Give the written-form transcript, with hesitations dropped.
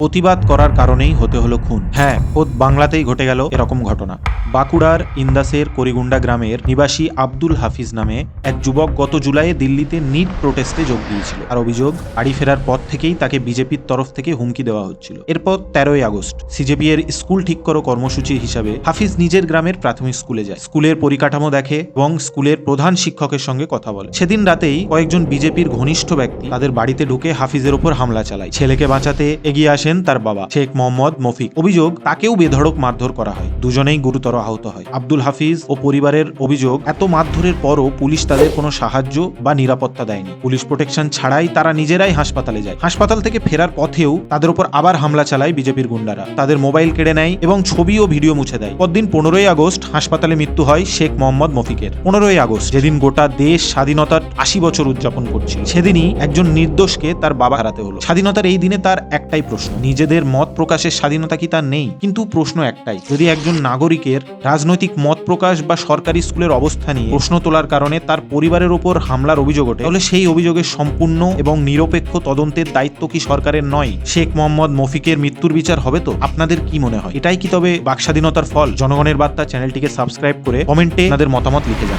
প্রতিবাদ করার কারণেই হতে হলো খুন। হ্যাঁ, খোদ বাংলাতেই ঘটে গেল এরকম ঘটনা। বাঁকুড়ার ইন্দাসের করিগুন্ডা গ্রামের নিবাসী আব্দুল হাফিজ নামে এক যুবক গত জুলাইয়ে দিল্লিতে নিট প্রোটেস্টে যোগ দিয়েছিল। আর অভিযোগ, বাড়ি ফেরার পর থেকেই তাকে বিজেপির তরফ থেকে হুমকি দেওয়া হচ্ছিল। এরপর 13ই আগস্ট সিজেপি এর স্কুল ঠিক করো কর্মসূচি হিসাবে হাফিজ নিজের গ্রামের প্রাথমিক স্কুলে যায়। স্কুলের পরিকাঠামো দেখে এবং স্কুলের প্রধান শিক্ষকের সঙ্গে কথা বলে। সেদিন রাতেই কয়েকজন বিজেপির ঘনিষ্ঠ ব্যক্তি তাদের বাড়িতে ঢুকে হাফিজের উপর হামলা চালায়। ছেলেকে বাঁচাতে এগিয়ে আসেন তার বাবা শেখ মোহাম্মদ মফিক। অভিযোগ, তাকেও বেধড়ক মারধর করা হয়। দুজনেই গুরুতর আহত হয়। আব্দুল হাফিজ ও পরিবারের অভিযোগ, এত মারধরের পরও পুলিশ তাদের কোনো সাহায্য বা নিরাপত্তা দেয়নি। পুলিশ প্রোটেকশন ছাড়াই তারা নিজেরাই হাসপাতালে যায়। হাসপাতাল থেকে ফেরার পথেও তাদের উপর আবার হামলা চালায় বিজেপির গুন্ডারা। তাদের মোবাইল কেড়ে নেয় এবং ছবি ও ভিডিও মুছে দেয়। পরদিন 15ই আগস্ট হাসপাতালে মৃত্যু হয় শেখ মোহাম্মদ মফিকের। 15ই আগস্ট, যেদিন গোটা দেশ স্বাধীনতার 80 বছর উদযাপন করছিল, সেদিনই একজন নির্দোষকে তার বাবা হারাতে হলো। স্বাধীনতার এই দিনে তার একটাই প্রশ্ন, নিজেদের মত প্রকাশের স্বাধীনতা কি তার নেই? কিন্তু প্রশ্ন একটাই, যদি একজন নাগরিকের রাজনৈতিক মত প্রকাশ বা সরকারি স্কুলের অবস্থা নিয়ে প্রশ্ন তোলার কারণে তার পরিবারের উপর হামলার অভিযোগ ওঠে, তাহলে সেই অভিযোগের সম্পূর্ণ এবং নিরপেক্ষ তদন্তের দায়িত্ব কি সরকারের নয়? শেখ মোহাম্মদ মফিকের মৃত্যুর বিচার হবে তো? আপনাদের কি মনে হয়? এটাই কি তবে বাক স্বাধীনতার ফল? জনগণের বার্তা চ্যানেলটিকে সাবস্ক্রাইব করে কমেন্টে আপনাদের মতামত লিখে যান।